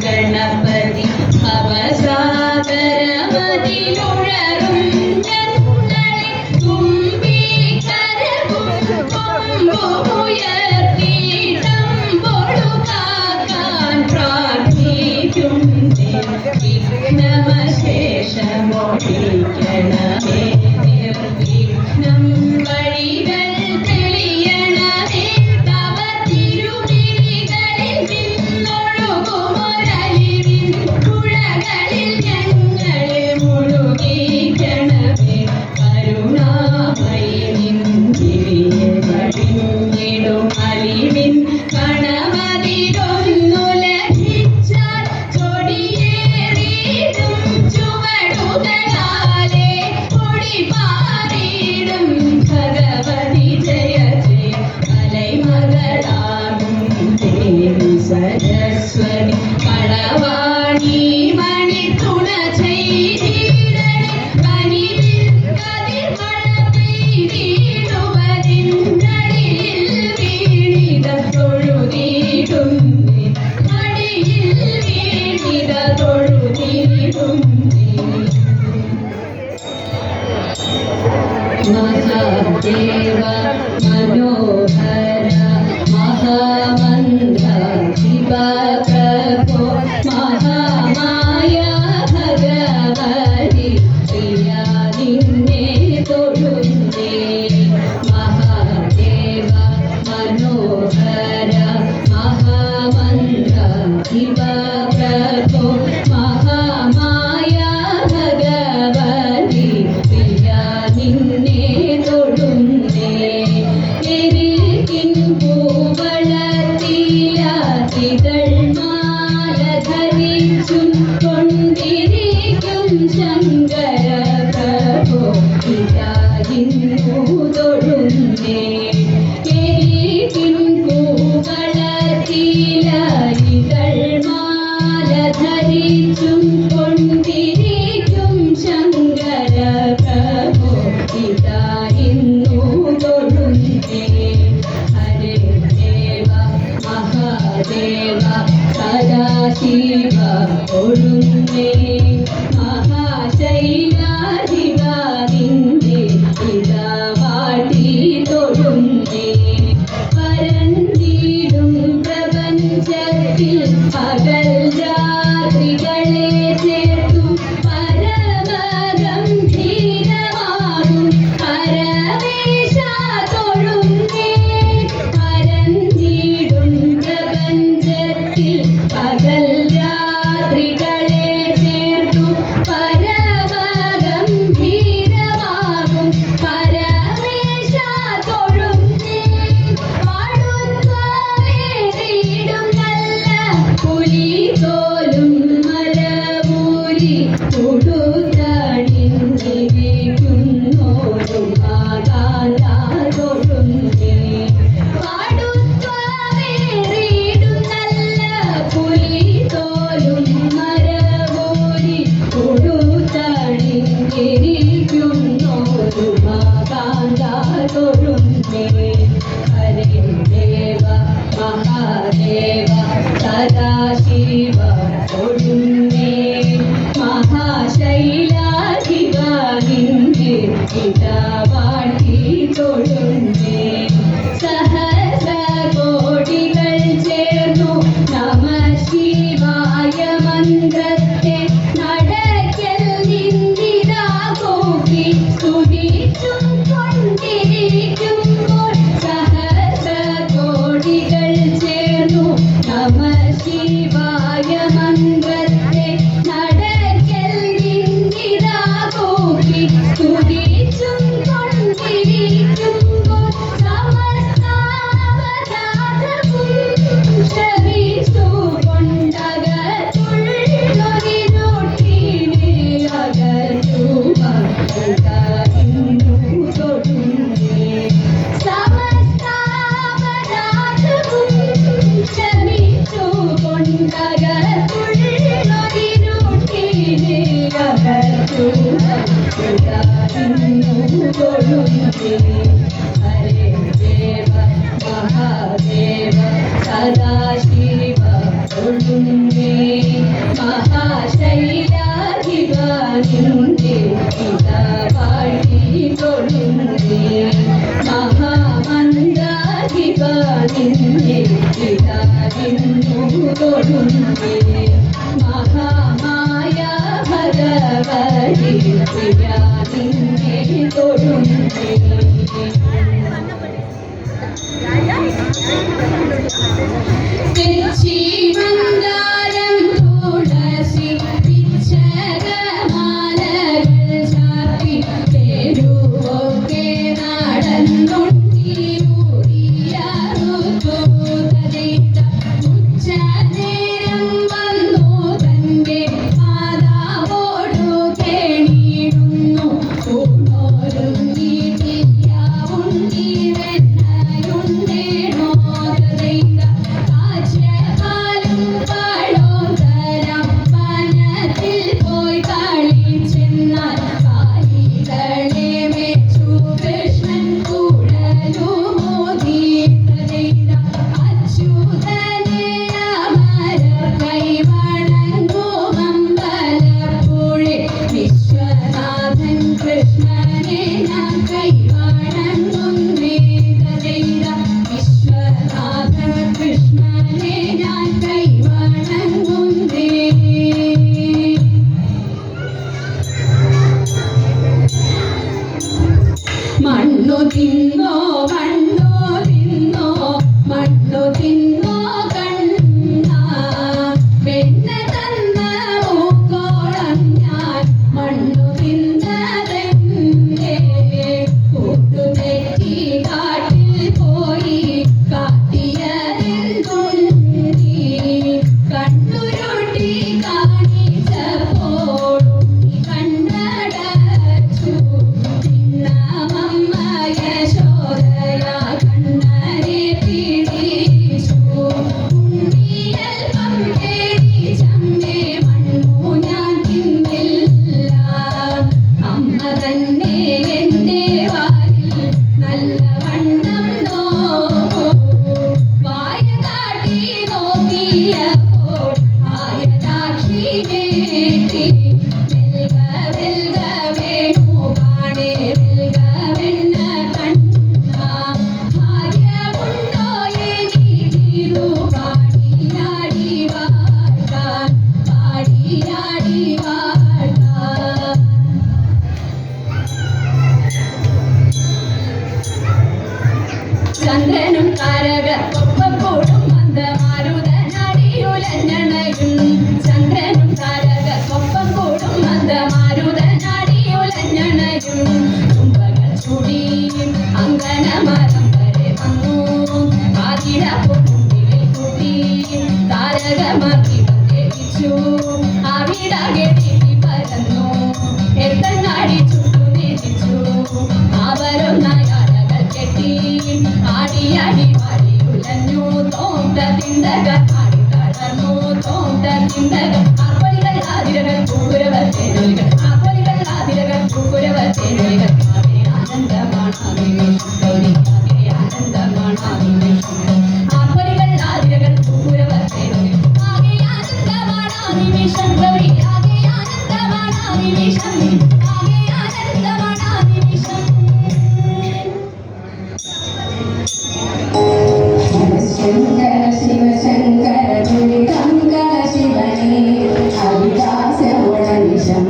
ഗണപതി അവസാദരമതിലുഴറും ഞങ്ങളെ തുമ്പി കരകുയർത്തിടമ്പൊടു കാക്കാൻ പ്രാർത്ഥിക്കും വിഘ്നമശേഷമൊഴിക്കണമേ നിർവിഘ്നം വഴികൾ തെളിയണമേ തവ തിരുമിഴികളിൽ നിന്നൊഴുകുമൊരലിവിൻ പുഴകളിൽ ഞങ്ങളെ മുഴുകിക്കണമേ കരുണാമയി നിൻതിരിയടിഞ്ഞിടും അലിവിൻ കണമതിരൊന്നു ലഭിച്ചാൽ ചൊടിയേറിയിടും ചുവടുകളാലെ പൊടിപാറിയിടും ഭഗവതി ജയ ജയ മലൈമകളാകും ദേവി സരസ്വതി കളവാണി മണിത്തുണ ചെയ്തിടണേ കനിവിൻ കതിർമഴ പെയ്തിടുവതിന്നടിയിൽ വീണിത തൊഴുതിടും മടിയിൽ വീണിത തൊഴുതിടും മഹാദേവ മനോഹര മഹാമന്ത്ര ശിവപ്രഭോ മഹാമായ ഭഗവതി പ്രിയ നിന്നെ തൊഴുന്നേ മഹാദേവ മനോഹര മഹാമന്ത്ര ശിവപ്രഭോ മഹാമായ ഭഗവതി പ്രിയ നിന്നെ തൊഴുന്നേ എരികിൻ പൂവളത്തിലാതികൾ മാല ധരിച്ചും കൊണ്ടിരിക്കും ശങ്കര പ്രഭോ ഇതായിരുന്നു തൊഴുന്നേ എരികിൻ പൂവളത്തിലാതികൾ മാല ധരിച്ചും കൊണ്ടിരിക്കും ശങ്കര പ്രഭോ ഇതായിരുന്നു തൊഴുന്നേ ഹരേ ദേവ മഹാദേവ സദാശിവ തൊഴുന്നേ മഹാശൈലാധിപ നിന്റെ ഇതാ വാട്ടി തൊഴുന്നേ പരന്തിടും പ്രപഞ്ചത്തിൽ പകൽ രാത്രികളെ ചേർത്തു പരമഗംഭീരമാകും പരമേശ തൊഴുന്നേ പരന്തിടും പ്രപഞ്ചത്തിൽ പകൽ രാത്രികളെ ചേർത്തു പരമഗംഭീരമാകും പരമേശ തൊഴുന്നേ പാടുന്നേറിയിടും നല്ല പുലി തോലും മലമൂരി കൊടുത്തണിഞ്ഞിരിക്കുന്നോരു മാതാന്ത തൊഴുന്നേ പാടുന്നേറിയിടും നല്ല പുലി തോലും മലമൂരി കൊടുത്തണിഞ്ഞിരിക്കുന്നോരു മാതാന്ത തൊഴുന്നേ ഹരേ ദേവ മഹാദേവ സദാശിവ തൊഴുന്നേ മഹാശൈല हरे देव महादेव सदाशिव തൊഴുന്നേ മഹാശൈലാധിപ നിന്റെ പിതാവാഴി തൊഴുന്നേ മഹാമന്ത്രാധിപ നിന്റെ പിതാവിന്നു തൊഴുന്നേ മഹാമായ ഭഗവതി പ്രിയ നിന്നെ തൊഴുന്നേ മന്ദാരം തുളസി പിച്ചകമാലകൾ ചാർത്തി തെരുവൊക്കെ നടന്നുണ്ടിയൂരിയാറുതൂതരിത്ത ഉച്ചനേരം വന്നു തന്റെ മാതാവോടു കേണിടുന്നു ൂണോരുങ്ങിട്ടില്ല ഉണ്ടിവെണ്ണയുണ്ടേണോ തദൈത മണ്ണു തിന്നോ മണ്ണു തിന്നോ കണ്ണ വെണ്ണ തന്ന പൂക്കോളം ഞാൻ മണ്ണു തിന്നതെന്റെ കൂട്ടുതെറ്റി കാട്ടിൽ പോയി കാട്ടിയതെന്തുണ്ടി കണ്ണുരുട്ടി കാണിച്ചപ്പോൾ കണ്ണടച്ചു ചന്ദ്രനും താരകക്കൊപ്പം മന്ദമാരുതനടിയുലഞ്ഞണയും ചന്ദ്രനും താരകക്കൊപ്പം കൂടും മന്ദമാരുതനടിയുലഞ്ഞണയും തുമ്പകൾ ചുടി അങ്കനമരം വരെ വന്നു ആതിര പൊന്നിൽ കുട്ടി താരകമാക്കി വന്നിച്ചു അവിടകെ തിരി പരന്നു എത്തങ്ങാടി ചുട്ടു തിരിച്ചു അവരും നയാളകൾ കെട്ടി ആടിയാടി പാടിയുലഞ്ഞു തോണ്ട തിണ്ടക ആടി തളർന്നു തോണ്ട തിണ്ടക ആപ്പലികൾ ആതിരകൾ പൂക്കുരവർ തേനൊലികൾ ആപ്പലികൾ ആതിരകൾ പൂക്കുരവർ തേനൊലികൾ ആപ്പലികൾ ആതിരകൾ പൂക്കുരവർ തേനൊലികൾ ആകെ ആനന്ദമാണാനിമിഷം ഗൗരി ആകെ ആനന്ദമാണാനിമിഷം ആകെ ആനന്ദമാണാനിമിഷം ശങ്കര ശിവ ശങ്കര ശങ്കര ശിവനേ അവിലാസ ഉടനിശം